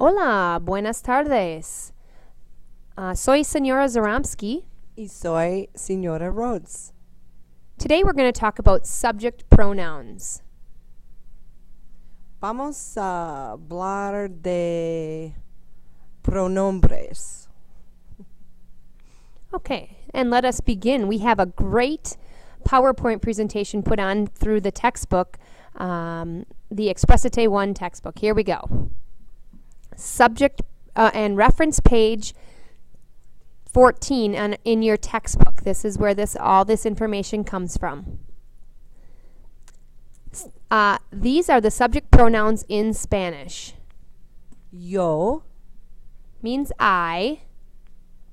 Hola, buenas tardes. Soy Señora Zaramsky. Y soy Señora Rhodes. Today we're going to talk about subject pronouns. Vamos a hablar de pronombres. Okay, and let us begin. We have a great PowerPoint presentation put on through the textbook, the Expressite 1 textbook. Here we go. Subject and reference page 14 in your textbook. This is where all this information comes from. These are the subject pronouns in Spanish. Yo, Means I.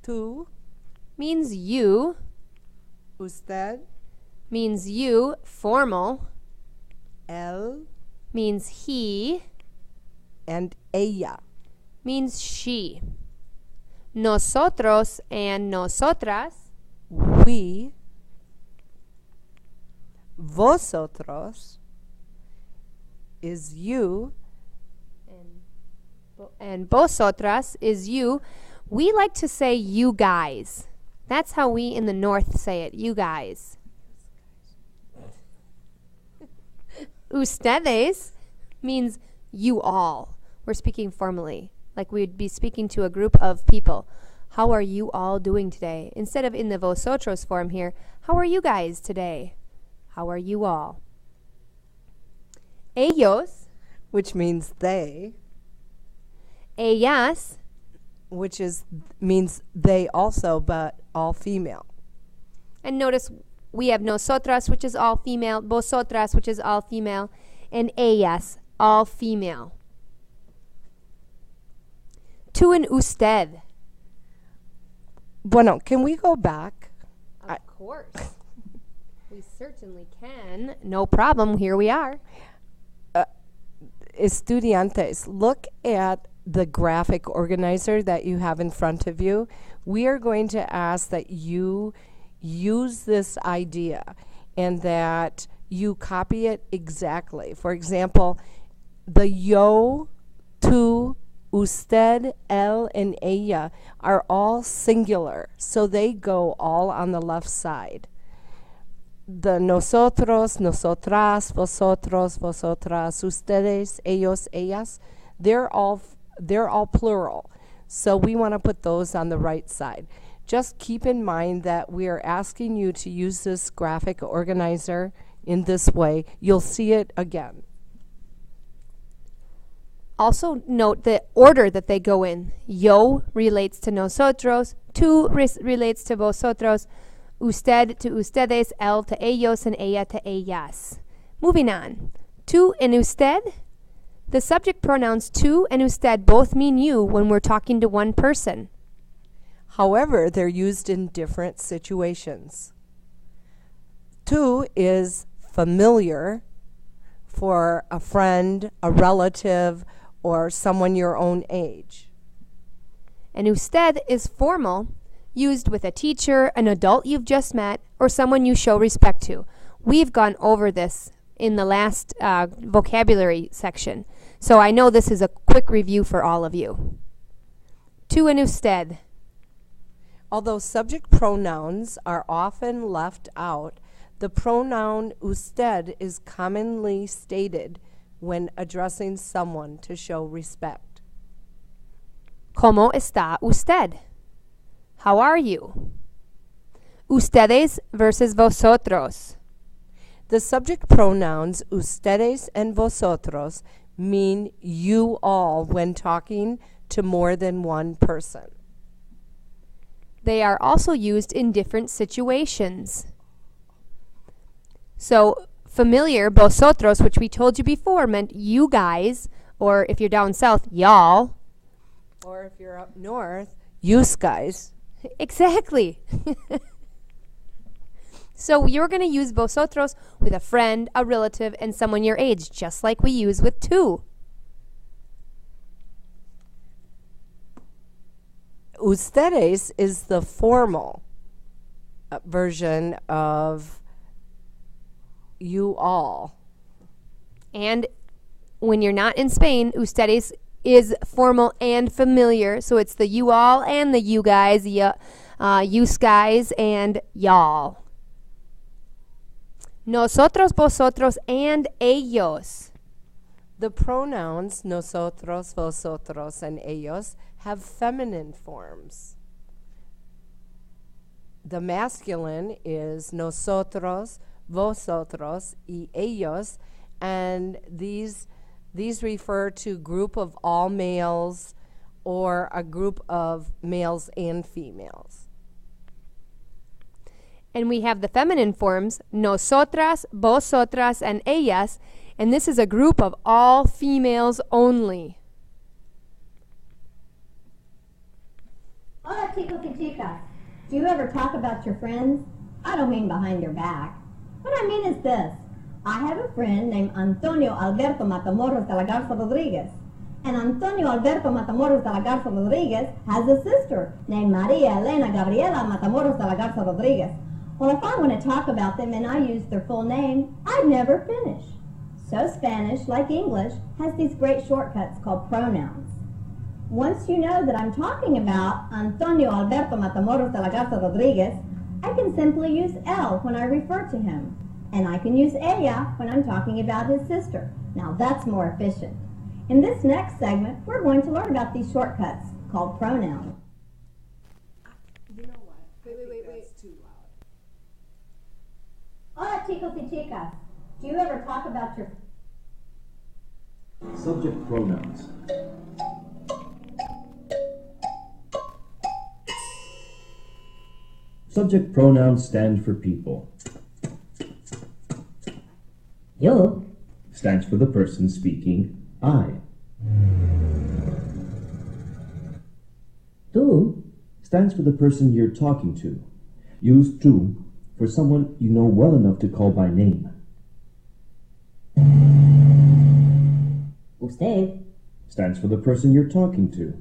tú, Means you. usted, Means you. Formal. él, Means he. and ella. Means she. Nosotros and nosotras. We, vosotros, is you, And vosotras is you. We like to say you guys. That's how we in the North say it, you guys. Ustedes means you all. We're speaking formally, like we'd be speaking to a group of people. How are you all doing today? Instead of in the vosotros form here, how are you guys today? How are you all? Ellos, which means they, ellas, which means they also, but all female. and notice we have nosotras, which is all female, vosotras, which is all female, and ellas, all female. Tú and usted. Bueno, can we go back? Of course. We certainly can. No problem. Here we are. Estudiantes, look at the graphic organizer that you have in front of you. We are going to ask that you use this idea and that you copy it exactly. For example, the yo, tú, usted, él, and ella are all singular, so they go all on the left side. The nosotros, nosotras, vosotros, vosotras, ustedes, ellos, ellas, they're all plural. So we want to put those on the right side. Just keep in mind that we are asking you to use this graphic organizer in this way. You'll see it again. Also note the order that they go in. Yo relates to nosotros, tú relates to vosotros, usted to ustedes, él to ellos, and ella to ellas. Moving on. Tú and usted. The subject pronouns tú and usted both mean you when we're talking to one person. However, they're used in different situations. Tú is familiar for a friend, a relative, or someone your own age. And usted is formal, used with a teacher, an adult you've just met, or someone you show respect to. We've gone over this in the last vocabulary section, so I know this is a quick review for all of you. Tú and usted. Although subject pronouns are often left out, the pronoun usted is commonly stated when addressing someone to show respect. ¿Cómo está usted? How are you? Ustedes versus vosotros. The subject pronouns ustedes and vosotros mean you all when talking to more than one person. They are also used in different situations. So, familiar, vosotros, which we told you before, meant you guys, or if you're down south, y'all. Or if you're up north, yous guys. Exactly. So you're going to use vosotros with a friend, a relative, and someone your age, just like we use with tú. Ustedes is the formal version of you all. And when you're not in Spain, ustedes is formal and familiar. So it's the you all and the you guys, you guys and y'all. Nosotros, vosotros, and ellos. The pronouns nosotros, vosotros, and ellos have feminine forms. The masculine is nosotros, vosotros, y ellos, and these refer to group of all males or a group of males and females. And we have the feminine forms, nosotras, vosotras, and ellas, and this is a group of all females only. Hola chicos y chicas. Do you ever talk about your friends? I don't mean behind your back. What I mean is this. I have a friend named Antonio Alberto Matamoros de la Garza Rodriguez. And Antonio Alberto Matamoros de la Garza Rodriguez has a sister named Maria Elena Gabriela Matamoros de la Garza Rodriguez. Well, if I want to talk about them and I use their full name, I'd never finish. So Spanish, like English, has these great shortcuts called pronouns. Once you know that I'm talking about Antonio Alberto Matamoros de la Garza Rodriguez, I can simply use él when I refer to him. And I can use ella when I'm talking about his sister. Now that's more efficient. In this next segment, we're going to learn about these shortcuts called pronouns. You know what? Wait. That's too loud. Hola chicos y chicas. Do you ever talk about your... Subject pronouns. Subject pronouns stand for people. Yo Stands for the person speaking, I. tú Stands for the person you're talking to. Use tú for someone you know well enough to call by name. usted Stands for the person you're talking to.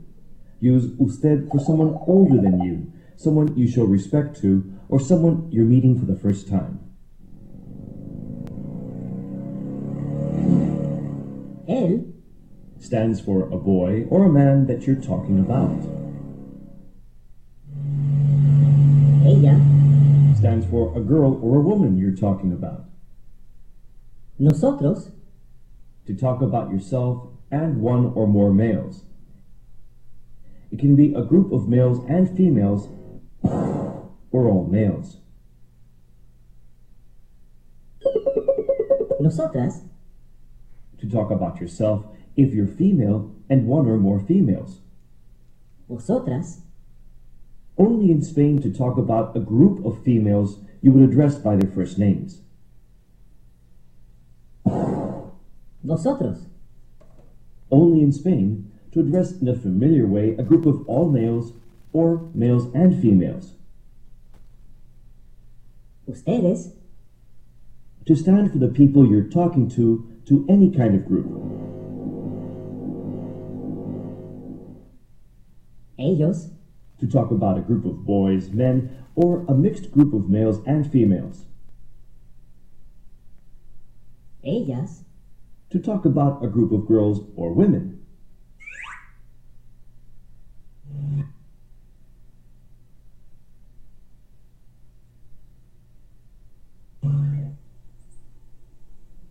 Use usted for someone older than you, someone you show respect to, or someone you're meeting for the first time. él Stands for a boy or a man that you're talking about. ella Stands for a girl or a woman you're talking about. nosotros To talk about yourself and one or more males. It can be a group of males and females or all males. nosotras To talk about yourself if you're female and one or more females. vosotras Only in Spain to talk about a group of females you would address by their first names. vosotros Only in Spain to address in a familiar way a group of all males or males and females. ustedes To stand for the people you're talking to any kind of group. ellos To talk about a group of boys, men, or a mixed group of males and females. ellas To talk about a group of girls or women.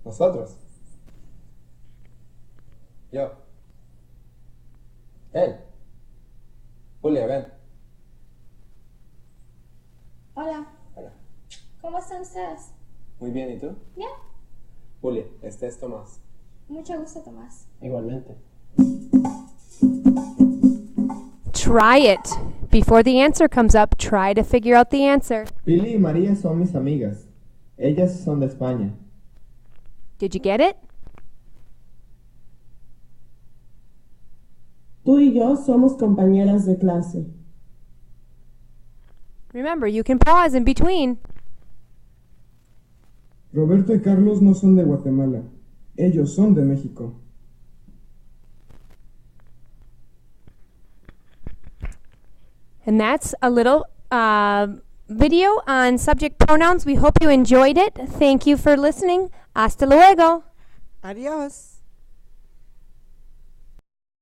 Nosotros. Yo. Él. Julia, ven. Hola, Hola. ¿cómo están ustedes? Muy bien, ¿y tú? Bien, Julia, este es Tomás. mucho gusto, Tomás. Igualmente. Try it. Before the answer comes up, try to figure out the answer. Pili y María son mis amigas. Ellas son de España. Did you get it? Tú y yo somos compañeras de clase. Remember, you can pause in between. Roberto y Carlos no son de Guatemala. Ellos son de México. And that's a little video on subject pronouns. We hope you enjoyed it. Thank you for listening. Hasta luego. Adios.